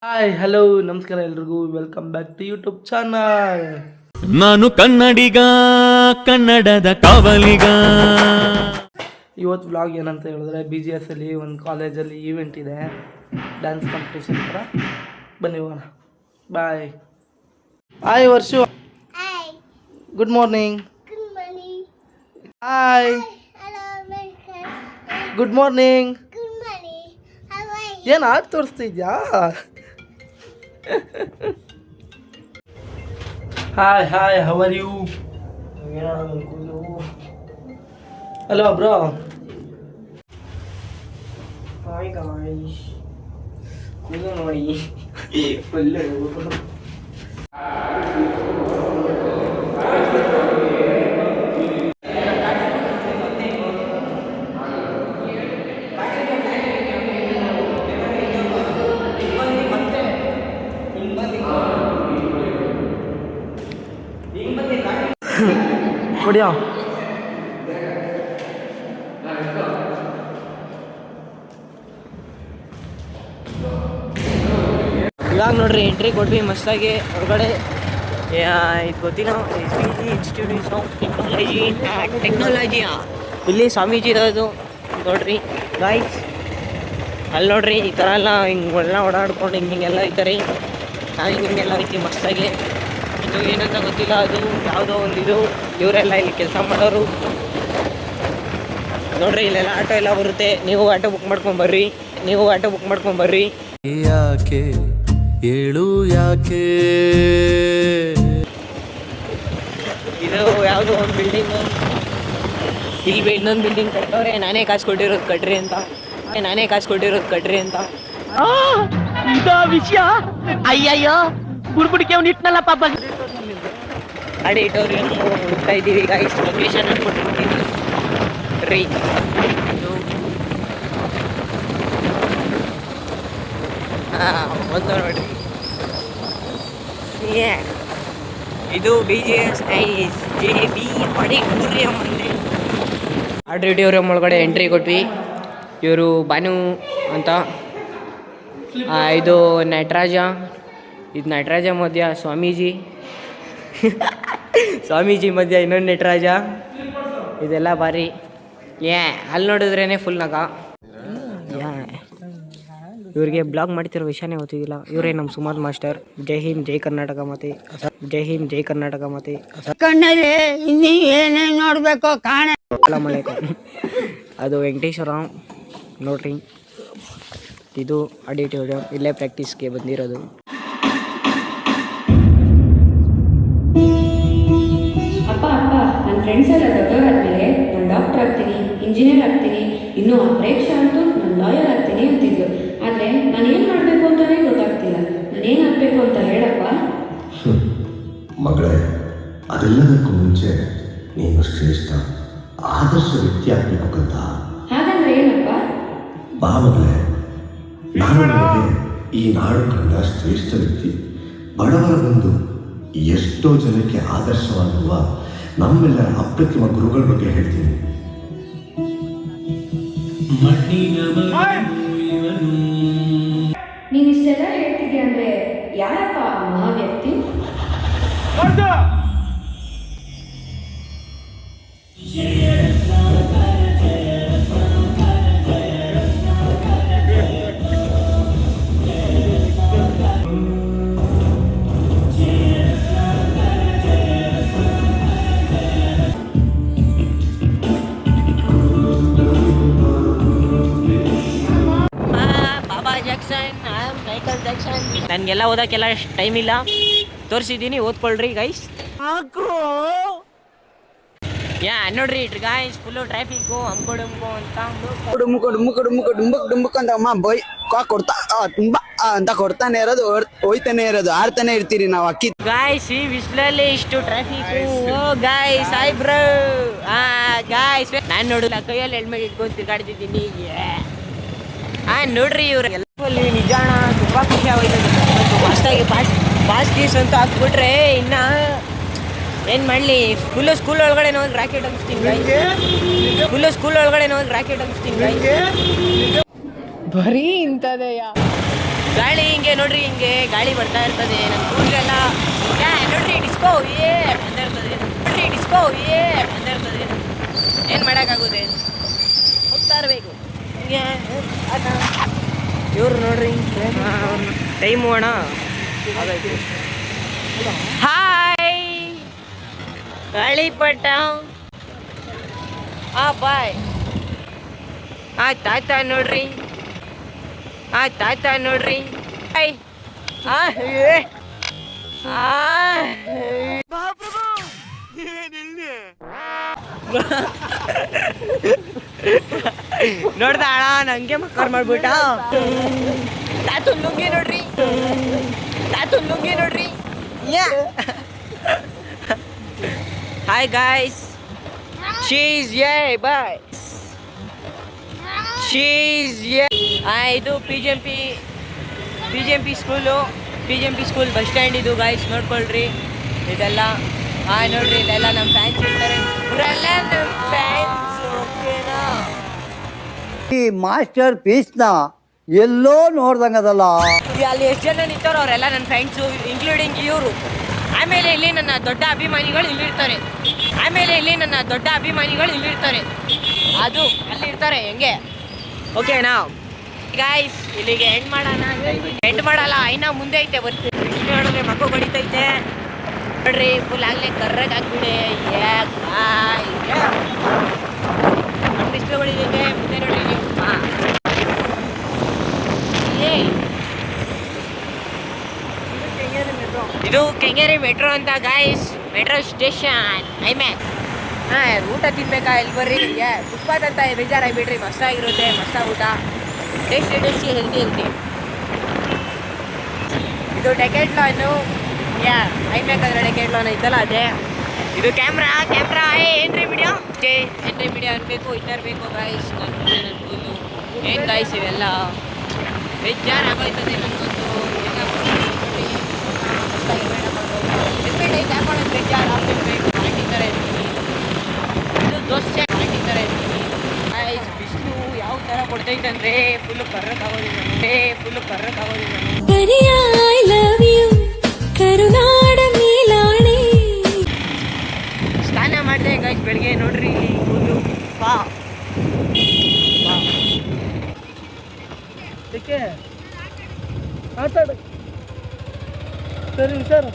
Hi hello ನಮಸ್ಕಾರ ಎಲ್ರಿಗೂ welcome back to YouTube channel. ನಾನು ಕನ್ನಡಿಗ, ಕನ್ನಡದ ಕಾವಲಿಗ. ಇವತ್ತು ವ್ಲಾಗ್ ಏನಂತ ಹೇಳಿದ್ರೆ BGS ಅಲ್ಲಿ ಒಂದು ಕಾಲೇಜಲ್ಲಿ ಈವೆಂಟ್ ಇದೆ, ಡ್ಯಾನ್ಸ್ ಕಾಂಪಿಟೇಷನ್ ಥರ. ಬನ್ನಿ ಹೋಗೋಣ. Bye. Hi Varshu. Hi. Good morning. Good morning. Hi. Hello, American. Good morning. Good morning. How are you? ಏನು ಆಟ ತೋರಿಸ್ತಿದ್ಯಾ? Hi hi, how are you? Hello bro. Hi guys, ಕೂದಲು ನೋಡಿ ಫುಲ್ಲು. ಕೊಡಿಯಾ. ಇವಾಗ ನೋಡ್ರಿ ಎಂಟ್ರಿ ಕೊಟ್ವಿ ಮಸ್ತಾಗಿ ಹೊರಗಡೆ. ಇದು ಗೊತ್ತಿಲ್ಲ, SPG ಇನ್ಸ್ಟಿಟ್ಯೂಟ್ ಆಫ್ ಟೆಕ್ನಾಲಜಿಯಾ. ಇಲ್ಲಿ ಸ್ವಾಮೀಜಿ ಇರೋದು ನೋಡ್ರಿ ಗಾಯ್ಸ್. ಅಲ್ಲಿ ನೋಡ್ರಿ ಈ ಥರ ಎಲ್ಲ ಹಿಂಗೆಲ್ಲ ಓಡಾಡ್ಕೊಂಡು ಹಿಂಗೆಲ್ಲ ಐತಾರೆ. ಹಿಂಗೆಲ್ಲ ಐತಿ ಮಸ್ತಾಗಿ. ಇದು ಏನಂತ ಗೊತ್ತಿಲ್ಲ, ಅದು ಯಾವುದೋ ಒಂದು ಇದು. ಇವರೆಲ್ಲ ಇಲ್ಲಿ ಕೆಲಸ ಮಾಡೋರು ನೋಡ್ರಿ. ಇಲ್ಲೆಲ್ಲ ಆಟೋ ಎಲ್ಲ ಬರುತ್ತೆ, ನೀವು ಆಟೋ ಬುಕ್ ಮಾಡ್ಕೊಂಬರ್ರಿ. ಯಾಕೆ ಹೇಳು ಯಾಕೆ? ಇದು ಯಾವುದೋ ಒಂದು ಬಿಲ್ಡಿಂಗು. ಇಲ್ಲಿ ಇನ್ನೊಂದು ಬಿಲ್ಡಿಂಗ್ ಕಟ್ಟವ್ರೆ. ನಾನೇ ಕಾಸು ಕೊಟ್ಟಿರೋದು ಕಟ್ರಿ ಅಂತ. ವಿಷಯ ಅಯ್ಯಯ್ಯೋ ಗುಡ್ಬಿಡಿಕೆ ಅವ್ನು ಇಟ್ನಲ್ಲ ಪಾಪ. ಆಡಿಟೋರಿಯಂ ಹೋಗ್ತಾ ಇದ್ದೀವಿ ಗಾಯ್ಸ್. ಲೊಕೇಶನ್ ಕೊಟ್ಟಿರ್ತೀನಿ ರೀ. ಒಂದು ನೋಡ್ರಿ, ಇದು BGS JB ಆಡಿಟೋರಿಯಂ ಅಂದೆ. ಆಡಿಟೋರಿಯಂ ಒಳಗಡೆ ಎಂಟ್ರಿ ಕೊಟ್ವಿ. ಇವರು ಭಾನು ಅಂತ. ಇದು ನಟರಾಜ. ಇದು ನಟರಾಜ ಮಧ್ಯ ಸ್ವಾಮೀಜಿ. ಸ್ವಾಮೀಜಿ ಮಧ್ಯ ಇನ್ನೊಂದು ನಟರಾಜ. ಇದೆಲ್ಲ ಭಾರಿ. ಅಲ್ಲಿ ನೋಡಿದ್ರೇ ಫುಲ್ ನಗ. ಇವ್ರಿಗೆ ಬ್ಲಾಗ್ ಮಾಡ್ತಿರೋ ವಿಷಯನೇ ಗೊತ್ತಿದ್ದಿಲ್ಲ. ಇವರೇ ನಮ್ಮ ಸುಮಾರ್ ಮಾಸ್ಟರ್. ಜೈ ಹಿಂದ್ ಜೈ ಕರ್ನಾಟಕ ಮಾತೆ. ಕಣ್ಣಲ್ಲಿ ಇನ್ನೀ ಏನೇನು ನೋಡ್ಬೇಕು ಕಾಣ. ಅದು ವೆಂಕಟೇಶ್ವರ ನೋಡ್ರಿ. ಇದು ಆಡಿಟೋರಿಯಂ. ಇಲ್ಲೇ ಪ್ರಾಕ್ಟೀಸ್ಗೆ ಬಂದಿರೋದು. ಅಪ್ಪ ನನ್ನ ಫ್ರೆಂಡ್ಸ್ ಎಲ್ಲ ದೊಡ್ಡವರಾದ್ಮೇಲೆ ನಾನು ಡಾಕ್ಟರ್ ಆಗ್ತೀನಿ, ಇಂಜಿನಿಯರ್ ಆಗ್ತೀನಿ, ಇನ್ನೂ ಅಪೇಕ್ಷೆ ಅಂತೂ ನಾನು ಲಾಯರ್ ಆಗ್ತೀನಿ ಅಂತಿದ್ಲು. ಆದರೆ ನಾನು ಏನು ಮಾಡಬೇಕು ಅಂತಲೇ ಗೊತ್ತಾಗ್ತಿಲ್ಲ. ನಾನೇನು ಆಗಬೇಕು ಅಂತ ಹೇಳಪ್ಪ. ಮಗಳೇ, ಅದೆಲ್ಲದಕ್ಕೂ ಮುಂಚೆ ನೀನು ಶ್ರೇಷ್ಠ ಆದರ್ಶ ವ್ಯಕ್ತಿ ಆಗಬೇಕಂತ. ಹಾಗಂದ್ರೆ ಏನಪ್ಪ? ಬಾ ಮಗಳೇ, ನಾನು ನಿನಗೆ ಈ ನಾಡು ಕಂಡ ಶ್ರೇಷ್ಠ ವ್ಯಕ್ತಿ, ಬಡವರ ಬಂದು ಎಷ್ಟೋ ಜನಕ್ಕೆ ಆದರ್ಶವಾಗಿರುವ ನಮ್ಮೆಲ್ಲರ ಅಪ್ರತಿಮ ಗುರುಗಳ ಬಗ್ಗೆ ಹೇಳ್ತೀನಿ. ನೀನು ಇಷ್ಟೆಲ್ಲ ಹೇಳ್ತಿದ್ಯಾ ಅಂದರೆ ಯಾರಪ್ಪ ಆ ವ್ಯಕ್ತಿ? ಬಾಬಾ ಜಾಕ್ಸನ್, ಮೈಕಲ್ ಜಾಕ್ಸನ್. ನನಗೆಲ್ಲ ಓದೋಕ್ಕೆಲ್ಲ ಟೈಮ್ ಇಲ್ಲ. ತೋರಿಸಿದ್ದೀನಿ, ಓದ್ಕೊಳ್ರಿ ಗೈಸ್. ನೋಡ್ರಿ ಗಾಯ್ಸ್, ಫುಲ್ಲು ಟ್ರಾಫಿಕ್ಕು ಹಮ್ಕೊಡುಂಬು ಅಂತ. ಡುಂಬಕ್ ಅಂತ ಅಮ್ಮ ಬೈ ಕೊಡ್ತಾ ತುಂಬಾ ಅಂತ ಕೊಡ್ತಾನೆ ಇರೋದು, ಹೋಯ್ತಾನೆ ಇರೋದು, ಆಡ್ತಾನೆ ಇರ್ತೀರಿ ನಾವು ಅಕ್ಕಿ. ಗಾಯ್ಸ್ ಈ ಬಿಸಿಲಲ್ಲಿ ಇಷ್ಟು traffic. Guys hi bro. Guys ನಾನು ನೋಡಿಲ್ಲ, ಕೈಯಲ್ಲಿ ಹೆಲ್ಮೆಟ್ ಇಟ್ಕೊಂಡು ತಿರ್ಗಾಡ್ತಿದ್ದೀನಿ. ನೋಡ್ರಿ ಇವ್ರು ಎಲ್ಲ ನಿಜಾಣ ತುಂಬ ಖುಷಿ ಆಗೋಯ್ತು. ಫಾಸ್ಟಾಗಿ ಫಾಸ್ಟ್ ಗೀಸ್ ಅಂತ ಹಾಕ್ಬಿಟ್ರೆ ಇನ್ನು ಏನು ಮಾಡಲಿ. ಫುಲ್ಲು ಸ್ಕೂಲ್ ಒಳಗಡೆ ಹೋಗಿ ರಾಕೆಟ್ ಹಂಚ್ತೀನಿ. ಬರೀ ಇಂಥದೆಯಾ? ಗಾಳಿ ಹಿಂಗೆ ನೋಡ್ರಿ, ಹಿಂಗೆ ಗಾಳಿ ಬರ್ತಾ ಇರ್ತದೆ. ನಮ್ಮ ಕೂದಲೆಲ್ಲ ನೋಡ್ರಿ ಡಿಸ್ಕೋ ಅಂತ ಇರ್ತದೆ, ನೋಡ್ರಿ ಡಿಸ್ಕೋ ಅಂತ ಇರ್ತದೆ. ಏನು ಮಾಡೋಕ್ಕಾಗುತ್ತೆ, ಹೋಗ್ತಾ ಇರಬೇಕು ಹಿಂಗೆ. ಇವ್ರು ನೋಡ್ರಿ ಟೈಮು ಅಣ್ಣ ಹಾಗಾಯ್ತು. ಹಾಯ್ ಗಾಳಿಪಟ. ಬಾಯ್. ಆಯ್ತಾಯ್ತಾ ನೋಡ್ರಿ, ಆಯ್ತಾಯ್ತಾ ನೋಡ್ರಿ. ಹಾಯ್ ನೋಡ್ದ ಅಣ್ಣ ನಂಗೆ ಮಕ್ಕರ್ ಮಾಡ್ಬಿಟ್ಟ. ತಾತು ಲುಂಗಿ ನೋಡ್ರಿ, ತಾತು ಲುಂಗಿ ನೋಡ್ರಿ. ಹಾಯ್ ಗಾಯ್ಸ್, ಚೀಸ್ ಯೇ ಬಾಯ್, ಚೀಸ್ ಯೇ. ಇದು P G M P school bus stand ಇದು ಗಾಯ್ಸ್, ನೋಡ್ಕೊಳ್ರಿ ಇದೆಲ್ಲ. ನೋಡ್ರಿ ಇದೆಲ್ಲ ನಮ್ಮ ಫ್ಯಾನ್ಸ್ ಇರ್ತಾರೆ, ಇವರೆಲ್ಲ ನಮ್ಮ ಫ್ಯಾನ್ಸ್. ಓಕೆನಾ? ಈ ಮಾಸ್ಟರ್ ಪೀಸ್ನ ಎಲ್ಲೋ ನೋಡ್ದಂಗದಲ್ಲ. ಅಲ್ಲಿ ಎಷ್ಟು ಜನ ನಿಂತಾರೋ ಅವರೆಲ್ಲ ನನ್ನ ಫ್ರೆಂಡ್ಸು, ಇನ್ಕ್ಲೂಡಿಂಗ್ ಇವರು. ಆಮೇಲೆ ಇಲ್ಲಿ ನನ್ನ ದೊಡ್ಡ ಅಭಿಮಾನಿಗಳು ಇಲ್ಲಿರ್ತಾರೆ, ಅದು ಅಲ್ಲಿರ್ತಾರೆ ಹೆಂಗೆ. ಓಕೆನಾ ಗಾಯ್ಸ್, ಇಲ್ಲಿಗೆ ಎಂಡ್ ಮಾಡಲ್ಲ, ಇನ್ನ ಮುಂದೆ ಐತೆ ಬರ್ತೀವಿ. ನೋಡಿದ್ರೆ ಮಗು ಬಡಿತೈತೆ ನೋಡ್ರಿ, ಫುಲ್ ಆಗಲೇ ಕರ್ರಗೆ ಹಾಕ್ಬಿಡಿ. ನಮ್ಮ ಡಿಸ್ಪ್ಲೇ ಹೊಡಿತೈತೆ ಮುಂದೆ ನೋಡ್ರಿ ನೀವು. ಇದು ಕೆಂಗೇರಿ ಮೆಟ್ರೋ ಅಂತ ಗಾಯ್ಸ್, ಮೆಟ್ರೋ ಸ್ಟೇಷನ್. ಊಟ ತಿನ್ಬೇಕಾ ಇಲ್ಲಿ ಬರ್ರಿ. ಫುಟ್ಪಾತ್ ಅಂತ ಬೇಜಾರಾಗಿಬಿಡ್ರಿ, ಮಸ್ತಾಗಿರುತ್ತೆ, ಮಸ್ತಾಗಿ ಊಟ, ಟೇಸ್ಟಿ ಹೆಲ್ದಿ. ಇದು ಡೆಕೆಟ್ಲಾನು, ಐಮ್ಯಾಕಂದ್ರೆ ಡೆಕೆಟ್ಲಾನ್ ಐತಲ್ಲ ಅದೇ. ಇದು ಕ್ಯಾಮ್ರಾ ಏನ್ರಿ ವಿಡಿಯೋ ಅನ್ಬೇಕು, ಇರಬೇಕು ಗಾಯ್ಸ್. ನನ್ನ ಕೂದಲು ಏನು ಗಾಯ್ಸ್, ಇವೆಲ್ಲ ಬೇಜಾರಾಗೋಯ್ತದೆ ನನಗೊಂದು. ಬೇಜಾರು ಆಗ್ತಿರ್ಬೇಕು, ಹಾಕಿದ್ದಾರೆ ಇದು ದೋಸೆ ಹಾಕಿದ್ದಾರೆ ಗಾಯ್ಸ್. ಬಿಸಿಲು ಯಾವ ಥರ ಕೊಡ್ತೈತಂದ್ರೆ ಫುಲ್ಲು ಕರ್ರಕ್ಕಾಗೋದಿಲ್ಲ. ಸ್ನಾನ ಮಾಡಿದೆ ಗಾಯ್ಸ್ ಬೆಳಗ್ಗೆ, ನೋಡ್ರಿ ಕೂದಲು ಸರಿ ಸರ್.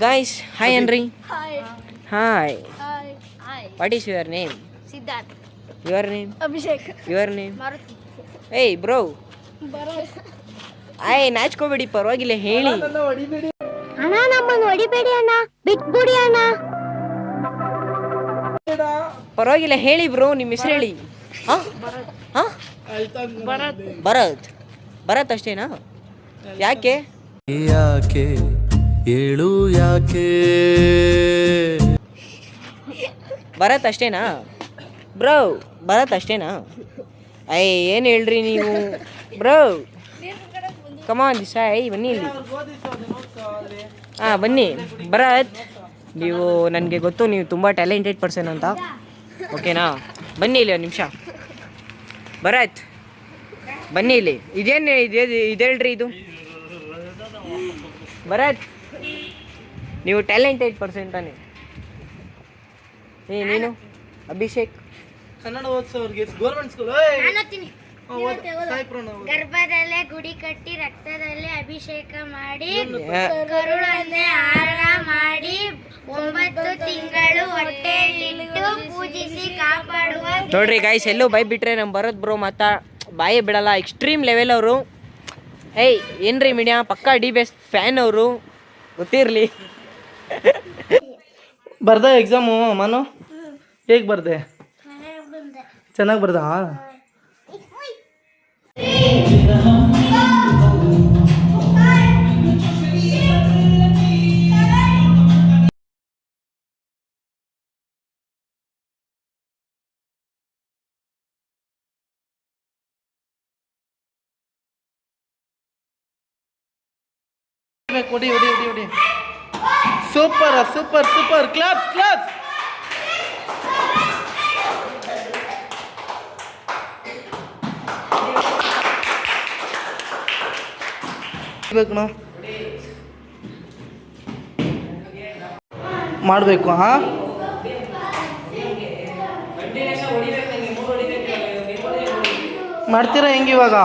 ಗಾಯ್ಸ್ ಹಾಯ್ ಅನ್ರಿ. Hi, Hi. What is your name? Siddharth. Your name? Abhishek. Your name? Maruti. ಏಯ್ ಬ್ರೋ, Bharat. ನಾಚ್ಕೋಬೇಡಿ, ಪರವಾಗಿಲ್ಲ ಹೇಳಿ. ಅಣ್ಣ ನಮ್ಮನ್ನು ಹೊಡಿಬೇಡಿ ಅಣ್ಣ, ಬಿಟ್ಬಿಡಿ ಅಣ್ಣ. ಪರವಾಗಿಲ್ಲ ಹೇಳಿ ಬ್ರೋ, ನಿಮ್ಮ ಹೆಸರು ಹೇಳಿ. ಭರತ್ ಅಷ್ಟೇನಾ? ಯಾಕೆ ಯಾಕೆ ಹೇಳು ಯಾಕೆ? ಭರತ್ ಅಷ್ಟೇನಾ ಬ್ರೋ? ಏನು ಹೇಳ್ರಿ ನೀವು ಬ್ರೋ? ಕಮಾನ್ ದಿಸಾಯ್, ಬನ್ನಿ ಇಲ್ಲಿ. ಬನ್ನಿ ಭರತ್, ನೀವು ನನಗೆ ಗೊತ್ತು ನೀವು ತುಂಬ ಟ್ಯಾಲೆಂಟೆಡ್ ಪರ್ಸನ್ ಅಂತ, ಓಕೆನಾ? ಬನ್ನಿ ಇಲ್ಲಿ ಒಂದು ನಿಮಿಷ. ಭರತ್ ಬನ್ನಿ ಇಲ್ಲಿ. ಇದೇನು ಹೇಳ್ರಿ ಇದು? ಭರತ್, ನೀವು ಟ್ಯಾಲೆಂಟೆಡ್ ಪರ್ಸನ್ ತಾನೆ? ನೀನು ಅಭಿಷೇಕ್ ಕನ್ನಡ ಓದಿಸೋರ್ಗೆ ಗೌರ್ಮೆಂಟ್ ಸ್ಕೂಲ್. ಗರ್ಭದಲ್ಲೇ ಗುಡಿ ಕಟ್ಟಿ ರಕ್ತದಲ್ಲೇ ಅಭಿಷೇಕ ಮಾಡಿ ಕರುಳನ್ನೇ ಹಾರ ಮಾಡಿ 9 ತಿಂಗಳು ಹೊಟ್ಟೆಯಲ್ಲಿಟ್ಟು ಪೂಜಿಸಿ ಕಾಪಾಡುವ. ನೋಡ್ರಿ ಗಾಯ್ಸ್, ಎಲ್ಲೂ ಬೈ ಬಿಟ್ರೆ ನಮ್ಮ ಭರತ್ ಬ್ರೋ ಮಾತಾ ಬಾಯೇ ಬಿಡಲ್ಲ, ಎಕ್ಸ್ಟ್ರೀಮ್ ಲೆವೆಲ್ ಅವರು. ಏನ್ರಿ ಮೀಡಿಯಾ ಪಕ್ಕಾ ಡಿ ಬೆಸ್ಟ್ ಫ್ಯಾನ್ ಅವರು, ಗೊತ್ತಿರಲಿ. ಬರ್ದ ಎಕ್ಸಾಮು ಮನು? ಹೇಗೆ ಬರ್ದೆ? ಚೆನ್ನಾಗಿ ಬರ್ದ? ಹೊಡಿ ಹೊಡಿ ಹೊಡಿ ಹೊಡಿ. Super super super, claps claps. ಬೇಕು ಮಾಡಬೇಕು. ಹಾಂ ಮಾಡ್ತೀರಾ ಹೆಂಗೆ ಇವಾಗ?